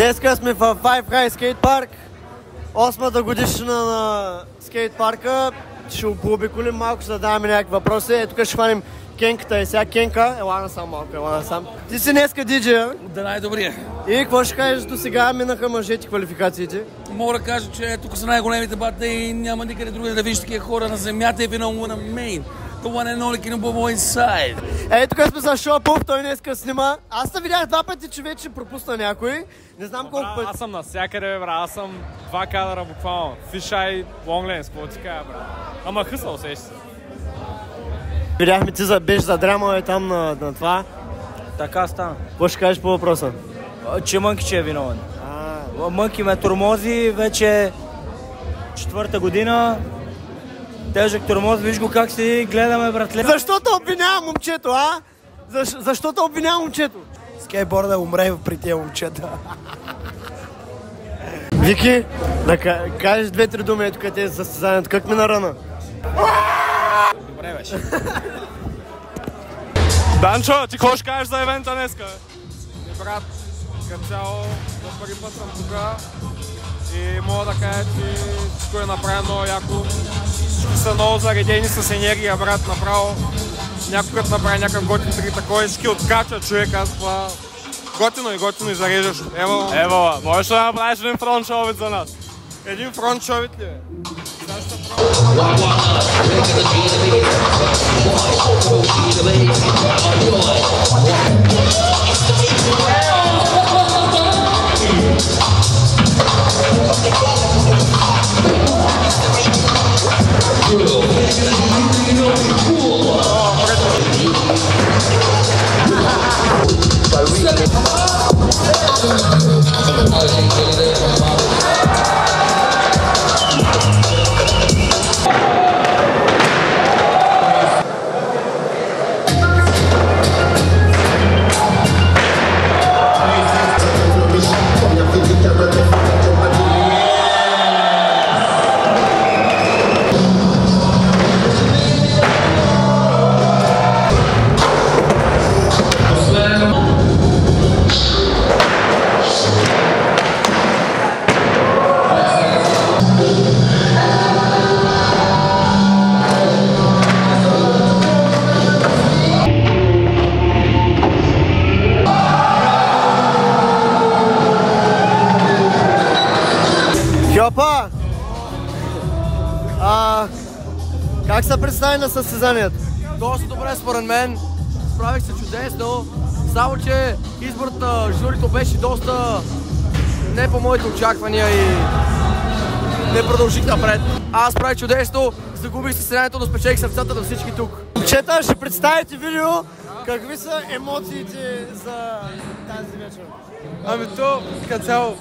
Днеска сме в Five High скейт парк. 8-та годишна на скейт парка. Ще пообиколим малко, за да даваме някакви въпроси. Тук ще хванем Кенката и сега. Кенка, ела насам малко, ела насам. Ти си днеска диджея. Да, най-добрия. И какво ще кажеш до сега? Минаха мъжете квалификациите. Мога да кажа, че тук са най-големите бата и няма никъде други да виждаш такива хора на земята и виновно на мейн. The one and only King Bobo inside. Ей, тук сме с Шопов, той днеска снима. Аз се видях 2 пъти, че вече пропусна някой. Не знам колко пъти. Аз съм навсякъде, бра. Аз съм 2 кадъра буквално. Фишай, лонгленс, какво ти кажа, бра. Ама хъсал, сеща се. Видяхме ти беше задрямал там на това. Така стана. Какво ще кажеш по въпроса? Че Мънки че е виновен. Мънки ме тормози вече 4-та година. Тежък тормоз, виж го как си гледаме, братле. Защо те обвинява момчето, а? Защо те обвинява момчето? Скейтборда умре при тия момчета. Вики, да кажеш 2-3 думи ето къде е състезанието. Как мина ръна? Добре беше. Данчо, ти какво ще кажеш за евента днеска? Брат, като цяло, за първи път съм тук и мога да кажа, че всичко е направено яко. Всички са много заредени с енергия, брат, направо. Някой като направи някакъв готин трик, такова всички откача човек, аз това готино и зареждащо. Ева, можеш да направиш един фронтшовит за нас? Един фронтшовит ли бе? Хьопа! Как се представи на състезанието? Доста добре според мен. Справих се чудесно. Само че изборът на журито беше доста не по моите очаквания и не продължих напред. Аз правих чудесно, загубих състезанието, но спечелих сърцата на всички тук. Момчета, ще представите видео. Какви са емоциите за тази вечер? Ами то, като цяло,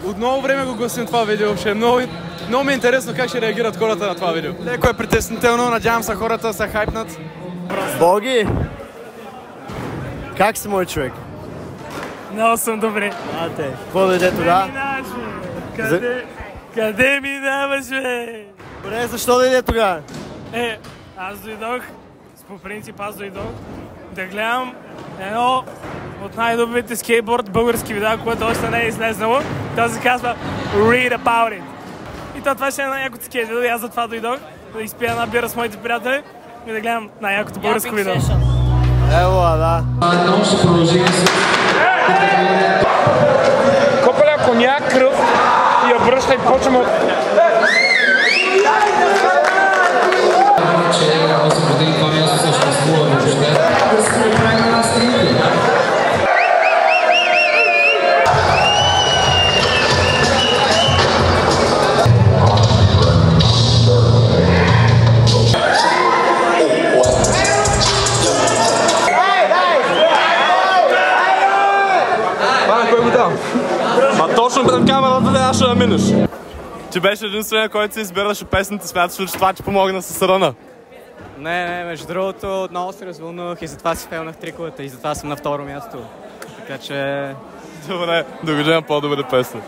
от много време го гласим това видео въобще. Много ми е интересно как ще реагират хората на това видео. Леко е притеснително, надявам се хората са хайпнат. Боги! Как си, мой човек? Много съм добре. Какво дойде тогава? Къде минаваш, бе? Добре, защо дойде тогава? Аз дойдох, по принцип аз дойдох да гледам едно от най-добрите скейтборд български видеа, което още не е излезнало. То се казва Read About It. И това ще е най-якото скейт видео и аз затова дойдох да изпия една бира с моите приятели и да гледам най-якото българско видео. Ева, да. Копаля коняк, кръв и я връща и почваме от... Точно пред камерата да ще наминеш. Ти беше единствения, който си избираше песните, смяташ ли, че това ти помогна с ръна? Не, между другото, много се развълнувах и затова си фейлнах триковете и затова съм на второ място. Така че... Добре, довиждаме по-добри песни.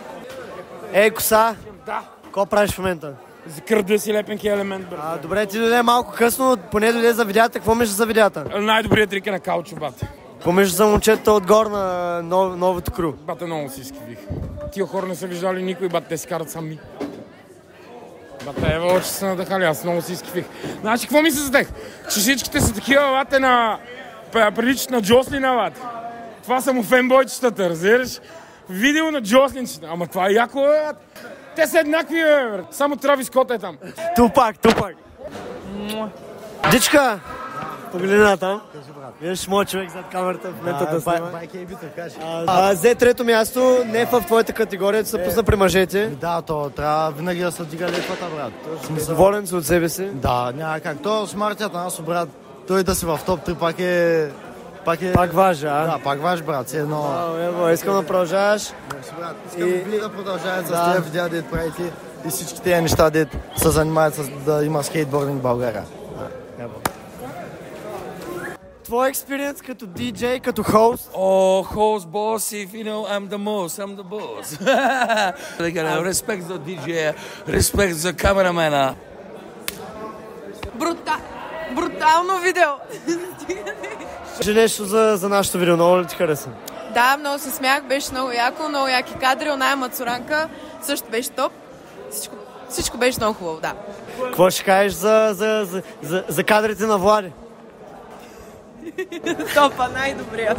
Ей, коса! Да. Какво правиш в момента? Закърда си лепенки елемент, брат. Добре, ти дойде малко късно, поне дойде за видеята. Какво мислиш за видеята? Най-добрият трик е на каучо, бат. Помежду за момчета отгоре на новото кру. Бате, много си изкривих. Тия хора не са виждали никой, бате, те си карат сами. Бате, ево, че са надъхали, аз много си изкривих. Значи, какво ми се задех? Че всичките са такива, бате, приличат на Джослина, бате. Това са му фенбойчетата, разбираш? Видео на Джослинчета. Ама това е яко, бате. Те са еднакви, бе. Само Травис Скот е там. Тупак. Дичка! Погледна там. Виж, моят човек зад камерата в момента да снима. Байки и битър, кажи. Взе трето място, не в твоята категория, се пусна при мъжете. Да, то трябва винаги да се дига летвата, брат. Доволен си от себе си? Да, няма как. То смартият на нас, брат, той да си в топ 3 Пак важи, а? Да, пак важи, брат. Ево, искам да продължаваш. Брат, искам вие да продължават с тези видеа, дет правите и всички тези неща, дет се занимават да има скейтбординг в България. Твой експириенс като диджей, като хост? Host, boss, if you know, I'm the boss. Respect the DJ, respect the cameraman. Брутално видео! Кажи нещо за нашото видео, много ли ти хареса? Да, много се смях, беше много яко, много яки кадри, оная Мацуранка също беше топ. Всичко беше много хубаво, да. Какво ще кажеш за кадрите на Влади? Топа, най-добрия.